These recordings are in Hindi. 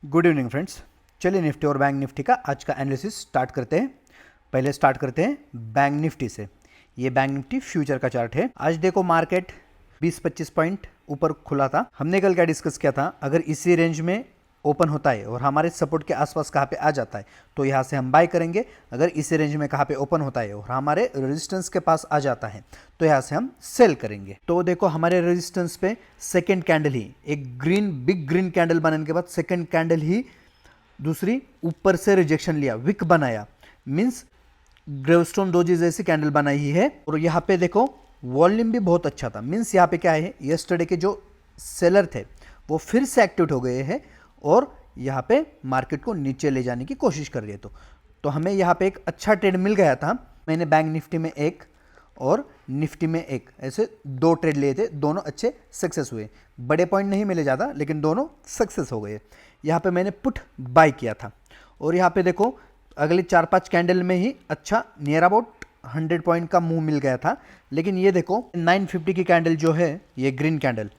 Good evening friends. चलिए निफ्टी और बैंक निफ्टी का आज का एनालिसिस स्टार्ट करते हैं। पहले स्टार्ट करते हैं बैंक निफ्टी से। ये बैंक निफ्टी फ्यूचर का चार्ट है। आज देखो मार्केट 20-25 पॉइंट ऊपर खुला था। हमने कल क्या डिस्कस किया था, अगर इसी रेंज में ओपन होता है और हमारे सपोर्ट के आसपास कहाँ पे आ जाता है तो यहाँ से हम बाय करेंगे। अगर इसी रेंज में कहाँ पे ओपन होता है और हमारे रेजिस्टेंस के पास आ जाता है तो यहाँ से हम सेल करेंगे। तो देखो हमारे रेजिस्टेंस पे सेकंड कैंडल ही एक बिग ग्रीन कैंडल बनाने के बाद सेकंड कैंडल ही दूसरी ऊपर से रिजेक्शन लिया, विक बनाया, मीन्स ग्रेवस्टोन डोजी जैसी कैंडल बनाई ही है। और यहाँ पे देखो वॉल्यूम भी बहुत अच्छा था, मीन्स यहाँ पे क्या है, यस्टरडे के जो सेलर थे वो फिर से एक्टिव हो गए हैं और यहाँ पे मार्केट को नीचे ले जाने की कोशिश कर रही है। तो हमें यहाँ पे एक अच्छा ट्रेड मिल गया था। मैंने बैंक निफ्टी में एक और निफ्टी में एक, ऐसे दो ट्रेड लिए थे, दोनों अच्छे सक्सेस हुए। बड़े पॉइंट नहीं मिले ज़्यादा, लेकिन दोनों सक्सेस हो गए। यहाँ पे मैंने पुट बाय किया था और यहाँ पे देखो अगले 4-5 कैंडल में ही अच्छा नियर अबाउट 100 पॉइंट का मूव मिल गया था। लेकिन ये देखो 950 की कैंडल जो है, ये ग्रीन कैंडल,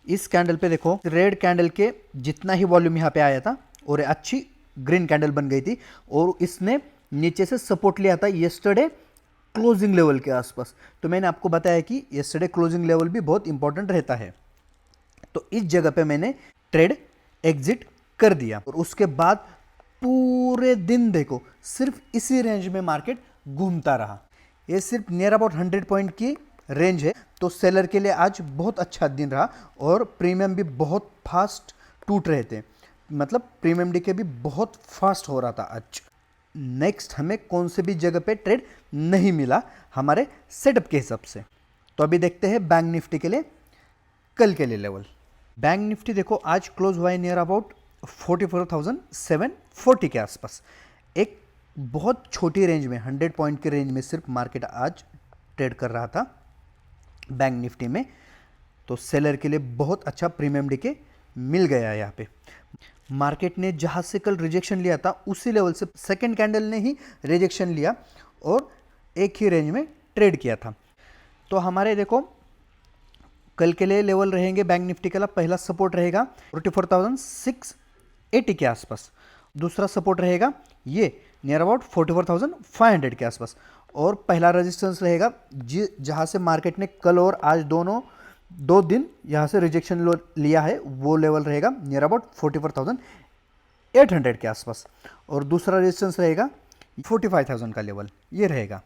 इस कैंडल पे देखो रेड कैंडल के जितना ही वॉल्यूम यहाँ पे आया था और अच्छी ग्रीन कैंडल बन गई थी और इसने नीचे से सपोर्ट लिया था यस्टरडे क्लोजिंग लेवल के आसपास। तो मैंने आपको बताया कि यस्टरडे क्लोजिंग लेवल भी बहुत इंपॉर्टेंट रहता है। तो इस जगह पे मैंने ट्रेड एग्जिट कर दिया और उसके बाद पूरे दिन देखो सिर्फ इसी रेंज में मार्केट घूमता रहा। ये सिर्फ नियर अबाउट 100 पॉइंट की रेंज है। तो सेलर के लिए आज बहुत अच्छा दिन रहा और प्रीमियम भी बहुत फास्ट टूट रहे थे, मतलब प्रीमियम डीके भी बहुत फास्ट हो रहा था आज। नेक्स्ट हमें कौन से भी जगह पे ट्रेड नहीं मिला हमारे सेटअप के हिसाब से। तो अभी देखते हैं बैंक निफ्टी के लिए कल के लिए लेवल। बैंक निफ्टी देखो आज क्लोज हुआ है नियर अबाउट 44,740 के आसपास। एक बहुत छोटी रेंज में 100 पॉइंट के रेंज में सिर्फ मार्केट आज ट्रेड कर रहा था बैंक निफ्टी में। तो सेलर के लिए बहुत अच्छा प्रीमियम डीके मिल गया है। यहाँ पे मार्केट ने जहाँ से कल रिजेक्शन लिया था उसी लेवल से सेकंड कैंडल ने ही रिजेक्शन लिया और एक ही रेंज में ट्रेड किया था। तो हमारे देखो कल के लिए लेवल रहेंगे बैंक निफ्टी का, पहला सपोर्ट रहेगा 44,680 के आसपास, दूसरा सपोर्ट रहेगा ये नियर अबाउट 44,500 के आसपास और पहला रेजिस्टेंस रहेगा जहाँ से मार्केट ने कल और आज दो दिन यहाँ से रिजेक्शन लिया है, वो लेवल रहेगा नियर अबाउट 44,800 के आसपास और दूसरा रेजिस्टेंस रहेगा 45,000 का लेवल, ये रहेगा।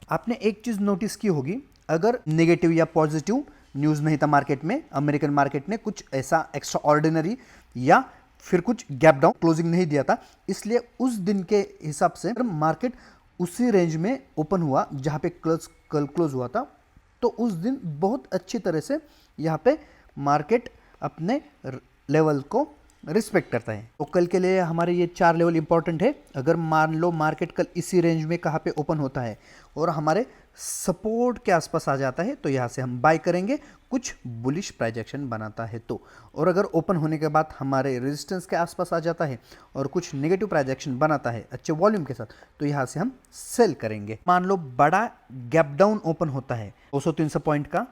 आपने एक चीज़ नोटिस की होगी, अगर नेगेटिव या पॉजिटिव न्यूज़ नहीं था मार्केट में, अमेरिकन मार्केट ने कुछ ऐसा एक्स्ट्रा ऑर्डिनरी या फिर कुछ गैप डाउन क्लोजिंग नहीं दिया था, इसलिए उस दिन के हिसाब से मार्केट उसी रेंज में ओपन हुआ जहाँ पे कल क्लोज हुआ था। तो उस दिन बहुत अच्छी तरह से यहाँ पे मार्केट अपने लेवल को रिस्पेक्ट करता है। तो कल के लिए हमारे ये 4 लेवल इंपॉर्टेंट है। अगर मान लो मार्केट कल इसी रेंज में कहाँ पे ओपन होता है और हमारे सपोर्ट के आसपास आ जाता है तो यहाँ से हम बाय करेंगे, कुछ बुलिश प्राइजेक्शन बनाता है तो। और अगर ओपन होने के बाद हमारे रेजिस्टेंस के आसपास आ जाता है और कुछ नेगेटिव प्राइजेक्शन बनाता है अच्छे वॉल्यूम के साथ तो यहाँ से हम सेल करेंगे। मान लो बड़ा गैप डाउन ओपन होता है 200-300 पॉइंट का,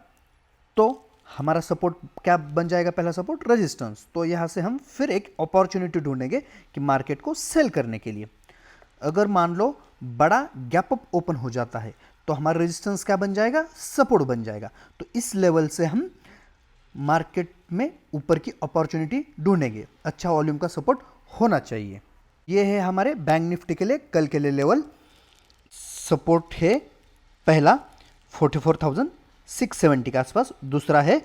तो हमारा सपोर्ट क्या बन जाएगा, पहला सपोर्ट रेजिस्टेंस। तो यहाँ से हम फिर एक अपॉर्चुनिटी ढूंढेंगे कि मार्केट को सेल करने के लिए। अगर मान लो बड़ा गैप अप ओपन हो जाता है तो हमारा रेजिस्टेंस क्या बन जाएगा, सपोर्ट बन जाएगा। तो इस लेवल से हम मार्केट में ऊपर की अपॉर्चुनिटी ढूंढेंगे, अच्छा वॉल्यूम का सपोर्ट होना चाहिए। ये है हमारे बैंक निफ्टी के लिए कल के लिए लेवल। सपोर्ट है पहला 44,670 के आसपास, दूसरा है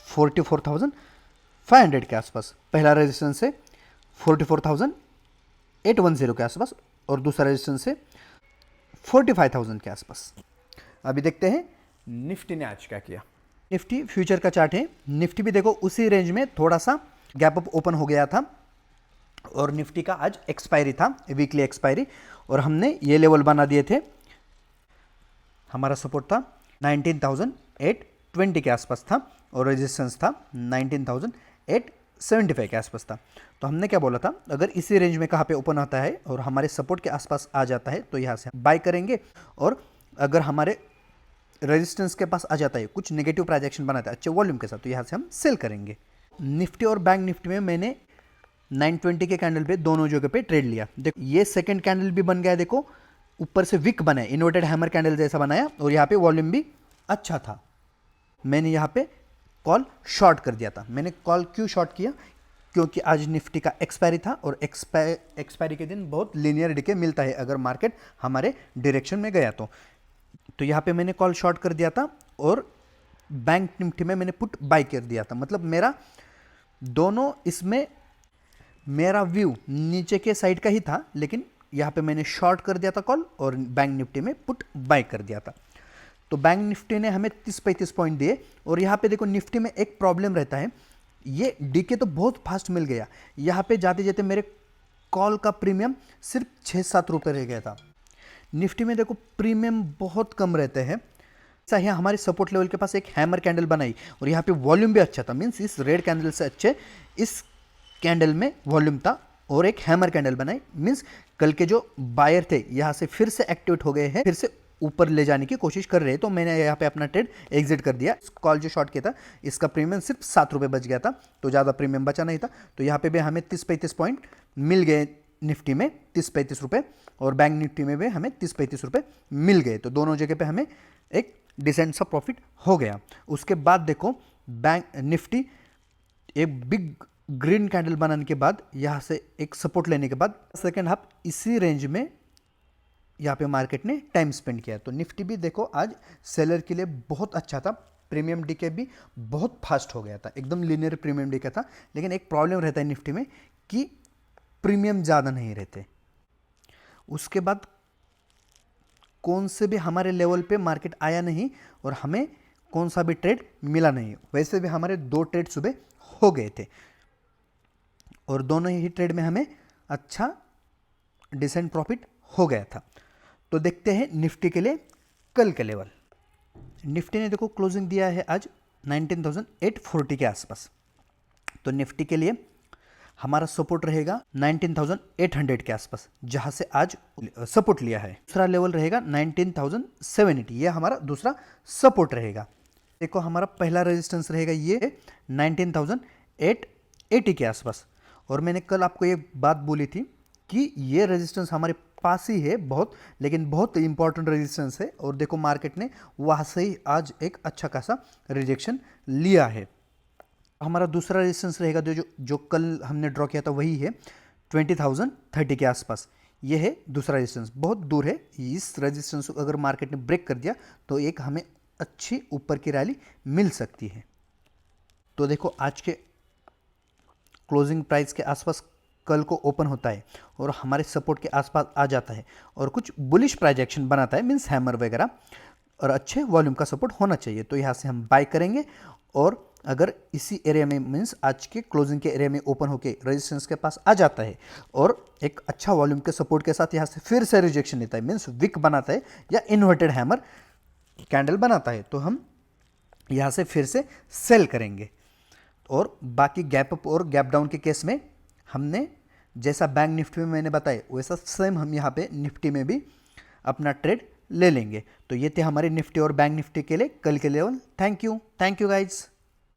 44,500 के आसपास, पहला रेजिस्टेंस है 44,810 के आसपास और दूसरा रेजिस्टेंस है 45,000 के आसपास। अभी देखते हैं निफ्टी ने आज क्या किया। निफ्टी फ्यूचर का चार्ट है। निफ्टी भी देखो उसी रेंज में थोड़ा सा गैप अप ओपन हो गया था और निफ्टी का आज एक्सपायरी था, वीकली एक्सपायरी, और हमने ये लेवल बना दिए थे। हमारा सपोर्ट था 19,820 के आसपास था और रेजिस्टेंस था 19,875 के आसपास था। तो हमने क्या बोला था, अगर इसी रेंज में कहाँ पे ओपन आता है और हमारे सपोर्ट के आसपास आ जाता है तो यहाँ से बाय करेंगे और अगर हमारे रेजिस्टेंस के पास आ जाता है, कुछ नेगेटिव प्राइजेक्शन बनाता है अच्छे वॉल्यूम के साथ, तो यहाँ से हम सेल करेंगे। निफ्टी और बैंक निफ्टी में मैंने 920 के कैंडल पे दोनों जगह पे ट्रेड लिया। देखो ये सेकंड कैंडल भी बन गया, देखो ऊपर से विक बना है, इन्वर्टेड हैमर कैंडल जैसा बनाया, और यहाँ पे वॉल्यूम भी अच्छा था। मैंने यहाँ पे कॉल शॉर्ट कर दिया था। मैंने कॉल क्यों शॉर्ट किया? क्योंकि आज निफ्टी का एक्सपायरी था, और एक्सपायरी के दिन बहुत लीनियर डिके मिलता है अगर मार्केट हमारे डायरेक्शन में गया तो यहाँ पे मैंने कॉल शॉर्ट कर दिया था, और बैंक निफ्टी में मैंने पुट बाय कर दिया था। मतलब मेरा दोनों इसमें मेरा व्यू नीचे के साइड का ही था, लेकिन यहाँ पे मैंने शॉर्ट कर दिया था कॉल, और बैंक निफ्टी में पुट बाय कर दिया था। तो बैंक निफ्टी ने हमें 30-35 पॉइंट दिए। और यहाँ पे देखो निफ्टी में एक प्रॉब्लम रहता है, ये डीके तो बहुत फास्ट मिल गया। यहाँ पे जाते जाते मेरे कॉल का प्रीमियम सिर्फ 6-7 रुपये रह गया था। निफ्टी में देखो प्रीमियम बहुत कम रहते हैं। ऐसा है, हमारे सपोर्ट लेवल के पास एक हैमर कैंडल बनाई, और यहाँ पे वॉल्यूम भी अच्छा था, मीन्स इस रेड कैंडल से अच्छे इस कैंडल में वॉल्यूम था, और एक हैमर कैंडल बनाई, मीन्स कल के जो बायर थे यहाँ से फिर से एक्टिवेट हो गए हैं, फिर से ऊपर ले जाने की कोशिश कर रहे हैं। तो मैंने यहाँ पे अपना ट्रेड एग्जिट कर दिया। कॉल जो शॉर्ट किया था इसका प्रीमियम सिर्फ 7 रुपये बच गया था, तो ज़्यादा प्रीमियम बचा नहीं था। तो यहाँ पे भी हमें 30-35 पॉइंट मिल गए निफ्टी में, 30-35 रुपये, और बैंक निफ्टी में भी हमें 30-35 रुपये मिल गए। तो दोनों जगह पे हमें एक डिसेंट सा प्रॉफिट हो गया। उसके बाद देखो बैंक निफ्टी एक बिग ग्रीन कैंडल बनाने के बाद, यहाँ से एक सपोर्ट लेने के बाद सेकेंड हाफ इसी रेंज में यहाँ पे मार्केट ने टाइम स्पेंड किया। तो निफ्टी भी देखो आज सेलर के लिए बहुत अच्छा था। प्रीमियम डीके भी बहुत फास्ट हो गया था, एकदम लीनियर प्रीमियम डीके था। लेकिन एक प्रॉब्लम रहता है निफ्टी में कि प्रीमियम ज़्यादा नहीं रहते। उसके बाद कौन से भी हमारे लेवल पे मार्केट आया नहीं, और हमें कौन सा भी ट्रेड मिला नहीं। वैसे भी हमारे 2 ट्रेड सुबह हो गए थे, और दोनों ही ट्रेड में हमें अच्छा डिसेंट प्रॉफिट हो गया था। तो देखते हैं निफ्टी के लिए कल के लेवल। निफ्टी ने देखो क्लोजिंग दिया है आज 19,840 के आसपास। तो निफ्टी के लिए हमारा सपोर्ट रहेगा 19,800 के आसपास, जहां से आज सपोर्ट लिया है। दूसरा लेवल रहेगा 19,780, ये हमारा दूसरा सपोर्ट रहेगा। देखो हमारा पहला रेजिस्टेंस रहेगा ये 19,880 के आसपास। और मैंने कल आपको ये बात बोली थी कि ये रेजिस्टेंस हमारे पास ही है बहुत, लेकिन बहुत इंपॉर्टेंट रेजिस्टेंस है। और देखो मार्केट ने वहाँ से ही आज एक अच्छा खासा रिजेक्शन लिया है। हमारा दूसरा रेजिस्टेंस रहेगा जो कल हमने ड्रॉ किया था, वही है 20,030 के आसपास। ये है दूसरा रेजिस्टेंस, बहुत दूर है। इस रेजिस्टेंस को अगर मार्केट ने ब्रेक कर दिया तो एक हमें अच्छी ऊपर की रैली मिल सकती है। तो देखो आज के क्लोजिंग प्राइस के आसपास कल को ओपन होता है, और हमारे सपोर्ट के आसपास आ जाता है, और कुछ बुलिश प्राइस एक्शन बनाता है, मीन्स हैमर वगैरह, और अच्छे वॉल्यूम का सपोर्ट होना चाहिए। तो यहाँ से हम बाय करेंगे, और अगर इसी एरिया में मीन्स आज के क्लोजिंग के एरिया में ओपन होकर रेजिस्टेंस के पास आ जाता है, और एक अच्छा वॉल्यूम के सपोर्ट के साथ यहाँ से फिर से रिजेक्शन लेता है, मीन्स विक बनाता है या इन्वर्टेड हैमर कैंडल बनाता है, तो हम यहाँ से फिर से सेल करेंगे। और बाकी गैप अप और गैप डाउन के केस में हमने जैसा बैंक निफ्टी में मैंने बताया, वैसा सेम हम यहाँ पे निफ्टी में भी अपना ट्रेड ले लेंगे। तो ये थे हमारे निफ्टी और बैंक निफ्टी के लिए कल के लेवल। Thank you guys.